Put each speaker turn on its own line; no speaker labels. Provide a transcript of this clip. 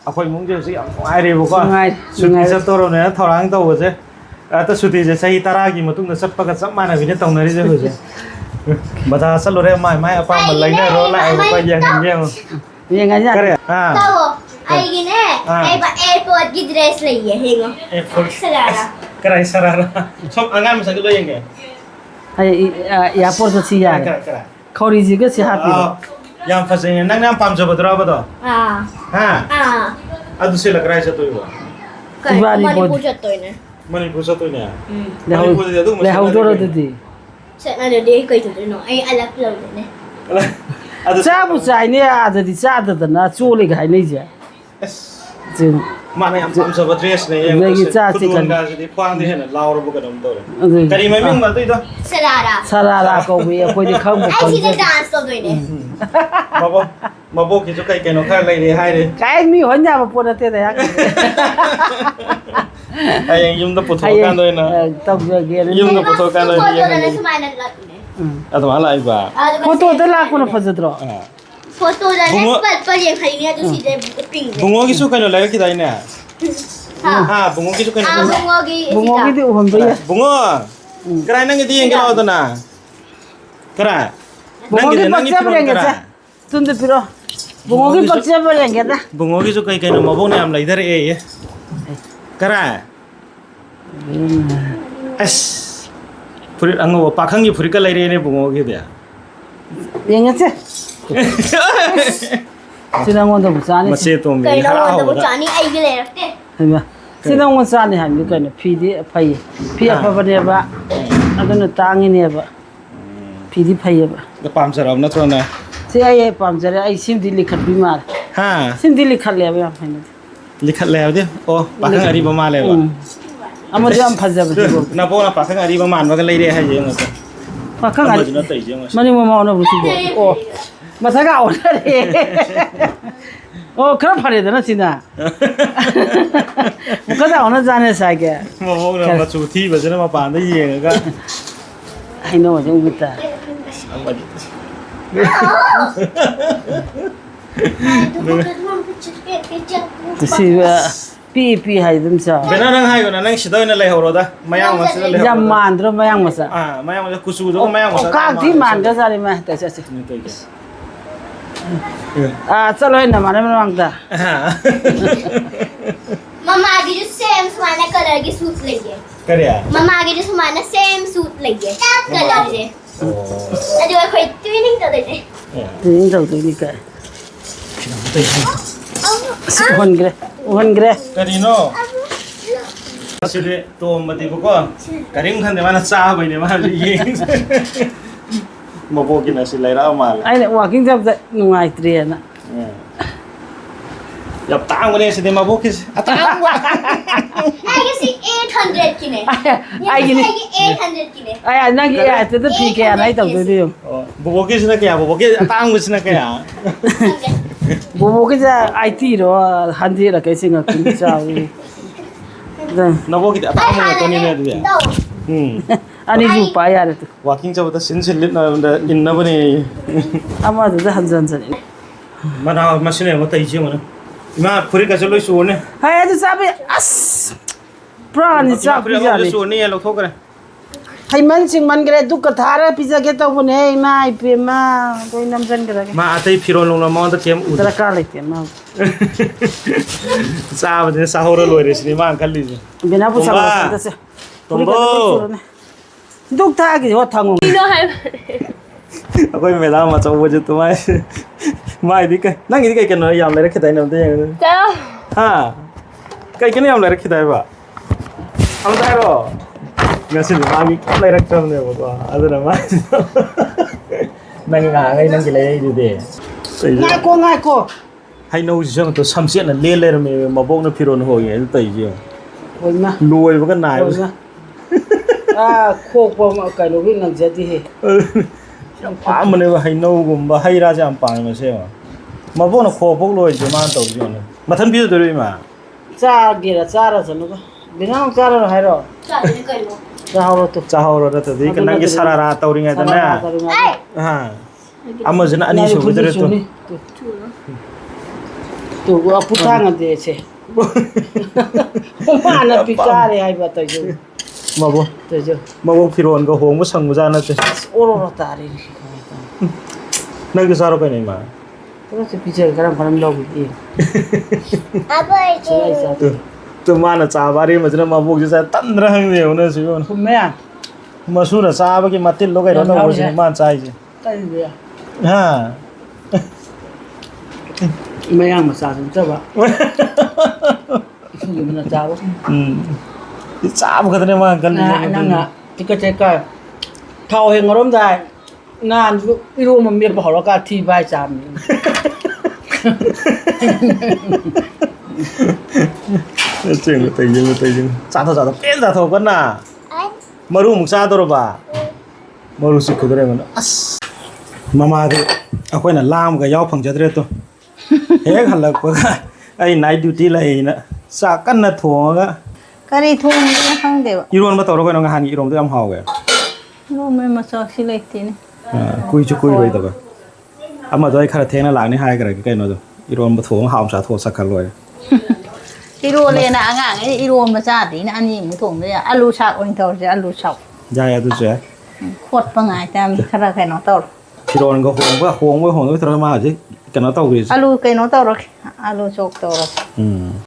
ꯑꯩꯈꯣꯏ ꯏꯃꯨꯡꯁꯦ ꯍꯧꯖꯤꯛ ꯌꯥꯝ ꯅꯨꯡꯉꯥꯏꯔꯦꯕꯀꯣ ꯁꯨꯇꯤ ꯆꯠꯇꯧꯔꯕꯅꯤꯅ ꯊꯧꯔꯥꯡ ꯇꯧꯕꯁꯦ ꯑꯇ ꯁꯨꯇꯤꯁꯦ ꯆꯍꯤ 10ꯒꯤ ꯃꯇꯨꯡꯗ ꯆꯠꯄꯒ ꯆꯞ ꯃꯥꯟꯅꯕꯤꯅꯦ ꯇꯧꯅꯔꯤꯁꯦ ꯍꯧꯖꯤꯛ ꯕꯖꯥꯔ ꯆꯠꯂꯨꯔꯦ ꯃꯥꯏ ꯑꯄꯥꯝꯕ ꯂꯩꯅꯔꯣ ꯂꯥꯛꯑꯦꯕꯀꯣ ꯌꯦꯡꯍꯟꯒꯦ
ꯌꯦꯡꯉꯁꯤ
ꯀꯔꯤ
ꯑꯩꯒꯤꯅꯦ ꯑꯩꯕ ꯑꯦꯌꯔꯄꯣꯔꯠꯀꯤ ꯗ꯭ꯔꯦꯁ ꯂꯩꯌꯦ ꯍꯦꯡꯉꯣ ꯁꯔꯥꯔꯥ
ꯀꯔꯥꯏ ꯁꯔꯥꯔꯥ ꯁꯣꯝ ꯑꯉꯥꯡ ꯃꯁꯛꯗꯣ ꯂꯣꯏ ꯌꯦꯡꯒꯦ
ꯏꯌꯥꯔꯄꯣꯔꯠ ꯆꯠꯁꯤ ꯌꯥꯔꯦ ꯈꯧꯔꯤꯁꯤꯒ ꯁꯤ ꯍꯥꯞꯄꯤꯔꯣ
ꯌꯥꯝ ꯐꯖꯩꯅꯦ ꯅꯪꯅ ꯌꯥꯝ ꯄꯥꯝꯖꯕꯗꯨꯔꯕꯗꯣ ꯑꯗꯨ ꯁꯦꯠꯂ ꯀꯔꯥꯏ ꯆꯠꯇꯣꯏꯕ
ꯃꯅꯤꯄꯨꯔ ꯆꯠꯇꯣꯏꯅꯦ
ꯃꯅꯤꯄꯨꯔ ꯆꯠꯇꯣꯏꯅꯦ
ꯃꯅꯤꯄꯨꯔꯗꯗꯤ ꯑꯗꯨꯝ ꯂꯩꯍꯧꯗꯣꯔꯣ ꯑꯗꯨꯗꯤ
ꯆꯠꯅꯗꯗꯤ ꯀꯩ ꯇꯧꯗꯣꯏꯅꯣ ꯑꯩ ꯑꯂꯛ ꯂꯧꯗꯣꯏꯅꯦ
ꯆꯥꯕꯨ ꯆꯥꯏꯅꯦ ꯑꯥꯗꯗꯤ ꯆꯥꯗꯗꯅ ꯆꯣꯂꯦꯒ ꯍꯥꯏꯅꯩꯁꯦ
ꯃꯥꯅ ꯌꯥꯝ ꯄꯥꯝꯖꯕ ꯗ꯭ꯔꯦꯁꯅꯦ ꯈꯨꯗꯣꯟꯒꯁꯤꯗꯤ ꯈ꯭ꯋꯥꯡꯗ ꯍꯦꯟꯅ ꯂꯥꯎꯔꯕ ꯀꯩꯅꯣꯝ ꯇꯧꯔꯦ ꯀꯔꯤ ꯃꯃꯤꯡ ꯑꯗꯨꯏꯗꯣ
ꯁꯔꯥꯔꯥ ꯀꯧꯏ ꯑꯩꯈꯣꯏꯗꯤ ꯈꯪꯕ
ꯈꯪꯖꯦ ꯗꯥꯟꯁ ꯇꯧꯗꯣꯏꯅꯦ
ꯃꯕꯣꯛꯀꯤꯁꯨ ꯀꯩ ꯀꯩꯅꯣ ꯈꯔ ꯂꯩꯔꯦ ꯍꯥꯏꯔꯦ
ꯀꯥꯏ ꯃꯤ ꯍꯣꯟ ꯌꯥꯕ ꯄꯣꯠ ꯅꯠꯇꯦꯗ
ꯍꯌꯦꯡ ꯌꯨꯝꯗ ꯄꯨꯊꯣꯛꯑꯀꯥꯟꯗ ꯑꯣꯏꯅ
ꯇꯧꯖꯒꯦꯅ
ꯌꯨꯝꯗ ꯄꯨꯊꯣꯛꯑꯀꯥꯟꯗ ꯑꯗꯨꯃꯥꯏꯅ ꯂꯥꯛꯏꯕ
ꯐꯣꯇꯣꯗ ꯂꯥꯛꯄꯅ ꯐꯖꯗ꯭ꯔꯣ
ꯐꯣꯇꯣꯗ ꯄꯠ ꯌꯦꯡꯈꯩꯅꯦ ꯑꯗꯨ ꯁꯤꯗ ꯄꯤꯡ
ꯕꯨꯡꯉꯣꯒꯤꯁꯨ ꯀꯩꯅꯣ ꯂꯩꯔꯛꯈꯤꯗꯥꯏꯅꯦ ꯕꯨꯡꯉꯣꯒꯤꯁꯨ ꯀꯩꯅꯣ
ꯕꯨꯡꯉꯣꯒꯤꯗꯤ ꯎꯍꯟꯕ ꯌꯥꯏ
ꯕꯨꯡꯉꯣ ꯀꯔꯥꯏ ꯅꯪꯒꯤꯗꯤ ꯌꯦꯡꯒꯦ ꯂꯥꯛꯑꯣꯗꯅ ꯀꯔꯥꯏ
ꯕꯨꯡꯉꯣꯒꯤ ꯄꯛꯆꯕ ꯌꯦꯡꯒꯦꯁꯦ ꯇꯨꯟꯗ ꯄꯤꯔꯣ ꯕꯨꯡꯉꯣꯒꯤ ꯄꯛꯆꯕ ꯌꯦꯡꯒꯦꯗ
ꯕꯨꯡꯉꯣꯒꯤꯁꯨ ꯀꯩ ꯀꯩꯅꯣ ꯃꯕꯣꯛꯅ ꯌꯥꯝ ꯂꯩꯙꯔꯛꯑꯦ ꯀꯔꯥꯏ ꯑꯁ ꯐꯨꯔꯤꯠ ꯑꯉꯧꯕ ꯄꯥꯈꯪꯒꯤ ꯐꯨꯔꯤꯠꯀ ꯂꯩꯔꯦꯅꯦ ꯕꯨꯡꯉꯣꯒꯤꯗꯤ
ꯌꯦꯡꯉꯁꯦ ꯁꯤ ꯅꯪꯉꯣꯟꯗꯕꯨ ꯆꯥꯅꯤ
ꯃꯆꯦ ꯇꯣꯝꯕꯤ
ꯀꯩꯅꯣꯗꯕꯨ ꯆꯥꯅꯤ ꯑꯩꯒꯤ ꯂꯩꯔꯛꯇꯦ
ꯁꯤ ꯅꯪꯉꯣꯟꯗ ꯆꯥꯅꯤ ꯍꯥꯏꯕꯅꯤ ꯀꯩꯅꯣ ꯐꯤꯗꯤ ꯐꯩ ꯐꯤ ꯑꯐꯕꯅꯦꯕ ꯑꯗꯨꯅ ꯇꯥꯡꯉꯤꯅꯦꯕ ꯐꯤꯗꯤ ꯐꯩꯌꯦꯕ
ꯄꯥꯝꯖꯔꯕ ꯅꯠꯇ꯭ꯔꯣꯅꯦ
ꯁꯤ ꯑꯩ ꯄꯥꯝꯖꯔꯦ ꯑꯩ ꯁꯤꯃꯗꯤ ꯂꯤꯈꯠꯄꯤ ꯃꯥꯜꯂꯦ ꯁꯤꯃꯗꯤ ꯂꯤꯈꯠꯂꯦꯕ ꯌꯥꯝ ꯐꯩꯅꯗꯤ
ꯂꯤꯈꯠꯂꯦ ꯍꯥꯏꯕꯗꯤ ꯑꯣ ꯄꯥꯈꯪ ꯑꯔꯤꯕ ꯃꯥꯜꯂꯦꯕ
ꯑꯃꯁꯨ ꯌꯥꯝ ꯐꯖꯕꯁꯤꯕꯣ
ꯅꯕꯣꯛꯅ ꯄꯥꯈꯪ ꯑꯔꯤꯕ ꯃꯥꯟꯕꯒ ꯂꯩꯔꯦ ꯍꯥꯏꯁꯦ ꯌꯦꯡꯉꯣ
ꯄꯥꯈꯪ
ꯑꯃꯁꯨꯅ ꯇꯩꯁꯦ ꯌꯦꯡꯉꯣ
ꯃꯅꯤꯡ ꯃꯃꯥꯡ ꯑꯣꯟꯅꯕꯁꯤꯕꯣ ꯑꯣ ꯃꯊꯛꯒ ꯑꯣꯟꯅꯔꯦ ꯑꯣꯈꯔ ꯐꯔꯦꯗꯅ ꯁꯤꯅ ꯃꯨꯛꯀꯗ ꯑꯣꯟꯅ ꯖꯥꯅꯦ ꯁꯥꯏꯒꯦ
ꯃꯕꯣꯛꯅ ꯃꯆꯨ ꯊꯤꯕꯁꯤꯅ ꯃꯄꯥꯟꯗ ꯌꯦꯡꯉꯒ
ꯍꯩꯅꯧꯁꯦ ꯎꯕ ꯇꯥꯔꯦ ꯁꯤ ꯄꯤ ꯍꯥꯏ ꯑꯗꯨꯝ ꯆꯥꯎ
ꯕꯦꯅꯥ ꯅꯪ ꯍꯥꯏꯌꯣꯅ ꯅꯪ ꯁꯤꯗ ꯑꯣꯏꯅ ꯂꯩꯍꯧꯔꯣꯗ ꯃꯌꯥꯡ ꯃꯆꯥꯗ ꯂꯩꯍꯧꯔꯣ
ꯌꯥꯝ ꯃꯥꯟꯗ꯭ꯔꯣ ꯃꯌꯥꯡ ꯃꯆꯥ
ꯃꯌꯥꯡ ꯃꯆꯥ ꯀꯨꯆꯨꯗꯨꯒ ꯃꯌꯥꯡ ꯃꯆꯥ
ꯀꯥꯡꯊꯤ ꯃꯥꯟꯒꯖꯥꯠꯅꯤ ꯃꯥ ꯆꯠꯁꯤ ꯆꯠꯂꯣ ꯅꯃꯥꯟꯅꯕ ꯃꯃꯥꯡꯗ
ꯃꯃꯥꯒꯤꯁꯨ ꯁꯦꯝ ꯁꯨꯃꯥꯏꯅ ꯀꯂꯔꯒꯤ ꯁꯨꯠ ꯂꯩꯌꯦ
ꯀꯔꯤ
ꯃꯃꯥꯒꯤꯁꯨ ꯁꯨꯃꯥꯏꯅ ꯁꯦꯝ ꯁꯨꯠ ꯂꯩꯌꯦ ꯀꯂꯔꯁꯦ ꯑꯗꯨ ꯑꯩꯈꯣꯏ ꯇ꯭ꯋꯤꯅꯤꯡ ꯇꯧꯗꯣꯏꯅꯦ
ꯇ꯭ꯋꯤꯅꯤꯡ ꯇꯧꯗꯣꯏꯅꯤ ꯀꯥꯏ uhꯟꯈ꯭ꯔꯦ
ꯀꯔꯤꯅꯣ ꯑꯁꯤꯗꯤ ꯇꯣꯝꯕꯗꯤꯕꯀꯣ ꯀꯔꯤꯝ ꯈꯟꯗꯦ ꯃꯥꯅ ꯆꯥꯕꯩꯅꯦ ꯃꯥꯅ ꯌꯦꯡꯉꯤꯁꯦ ꯃꯕꯣꯛꯀꯤꯅ ꯁꯤ ꯂꯩꯔꯛꯑ ꯃꯥꯜꯂꯦ
ꯑꯩꯅ ꯋꯥꯛꯀꯤꯡ ꯆꯠꯄꯗ ꯅꯨꯡꯉꯥꯏꯇ꯭ꯔꯦꯅ
ꯌꯥꯝ ꯇꯥꯡꯕꯅꯦ ꯁꯤꯗꯤ ꯃꯕꯣꯛꯀꯤꯁꯦ ꯑꯇꯥꯡꯕ
ꯑꯩꯒꯤꯁꯤ 800
ꯑꯩꯒꯤꯅꯤ
800
ꯅꯪꯒꯤ ꯑꯥꯏꯇꯗ ꯐꯤ ꯀꯌꯥꯅ ꯑꯩ ꯇꯧꯗꯣꯏꯅꯣ ꯌꯦꯡꯉꯣ
ꯕꯣꯕꯣꯛꯀꯤꯁꯤꯅ ꯀꯌꯥ ꯕꯣꯕꯣꯛꯀꯤ ꯑꯇꯥꯡꯕꯁꯤꯅ ꯀꯌꯥ
ꯕꯣꯕꯣꯛꯀꯤꯁꯦ 80ꯔꯣ 100ꯔ ꯀꯩ ꯆꯤꯡꯉꯛꯇꯣꯏꯅꯤ ꯆꯥꯎꯋꯤ
ꯅꯕꯣꯛꯀꯤꯗꯤ ꯑꯇꯥꯡꯕ ꯉꯥꯛꯇꯅꯤꯅꯦ ꯑꯗꯨꯗꯤ
ꯑꯅꯤꯁꯨ ꯄꯥ ꯌꯥꯔꯦ
ꯋꯥꯛꯀꯤꯡ ꯆꯠꯄꯗ ꯁꯤꯟ ꯂꯤꯠꯅꯕꯗ ꯏꯟꯅꯕꯅꯦ
ꯑꯃꯗꯨꯗ ꯍꯟꯖꯟ
ꯃꯅꯥ ꯃꯁꯤꯅ ꯑꯃ ꯇꯩꯁꯤ ꯌꯦꯡꯉꯣ 이마 프리가 절로 쏘네.
하이 아주 잡이 아스. 프라니 잡이자리.
쏘네 야 놓고 그래.
하이 만싱만 그래 두까 다라 피자겠다 보네 이마 이피마 거기 남잔 그래.
마 아테이 피로는 마운드 캠 우드.
들어갈래 마.
싸버데 사호로 로이레시니 마 안칼리지.
비나 부사가 됐어.
동보.
독타기 호탕고.
이거 할
अकोई मैदान मचा वो जो तुम्हारे माँ इधर का ना इधर क्या ना याम ले रखे थे ना उधर ये
चलो
हाँ कहीं क्या याम ले रखे थे बा हम तो है ngasih माँ भी क्या ले रखे हमने वो तो ada nama nang ngang nang gila itu deh
ngaiko
hai nâu gì chứ tôi xăm xiết là lên lên rồi mà bốc nó phiron hồi vậy tôi gì
hồi mà
lùi với cái này
khô qua mà cái nó bị nặng chết đi
पामने है नौ गुम्बा है राजा हम पानी में से माँ वो ना खो पक लो इसे मान तो जो ना मथन भी तो रही माँ
चार गिरा चार चलो तो बिना हम चार है रो चाहो रो तो देख ना कि सारा रात और इंगे तो ना हाँ अम्म जना अनी शुभ तेरे तो tu gua putang ade che mana pikare ai ba to jo
มาบ่
to jo
มาบ่ฟิโรนก็โหงบ่สังบ่จานะเจ้
oro tari
นั่นคือซาเราไปไหนมา
to se piche garam garam log e
Apa
sai sa
ตัวมาน่ะจาบารีมาจะมาบุกจะตันระหังเดียวนะสิวัน
kum me a
มาสู้น่ะซาบะกิมาติดโลกไอ้เราต้องบ่สิมาใจจิ
kai be
ฮะ
me yang ma sa sa ba ni mana jawo
ซาบ่ก็ได้มากัน
na na tika tika thau he ngorom dai nan iru ma me ba holo ka thi bai jam ni
เจ๋งแต่ยังซาทอเป็นซาทอกันน่ะ
An?
มารู้มึงซาตัวบ่ามารู้สึกคือได้มันอัสมาดิเอาค่อยน่ะลามก็ยาวพังจะได้ตัวเฮ้หันหลักบ่ไอ้ไนท์ดิวตี้ละไอ้น่ะซากันน่ะถั่วก็
Kari thun na hang dewa.
อีรวนมาต่อเราค่อยน้องหันอีรมตัวอำเฮาแก
No me masak silaitin.
คุยเลยตัวก็อามาด้วยคาราเทงน่ะหลังนี่หายกันใกล้ๆเนาะตัวอีรวนมาถั่วหอมสาถั่วสักคันเลย
Iru le na anga iru ma sa ti na ani mu thong de alu sak ong tau je alu sak.
ยายตัวเจ้า
Khot pa ngai tam khara khai no tau.
อีรวนก็โหงด้วยโหงด้วยทรมานสิกันเนาะเต้ากู
Alu kai no tau ro. Alu sok tau ro.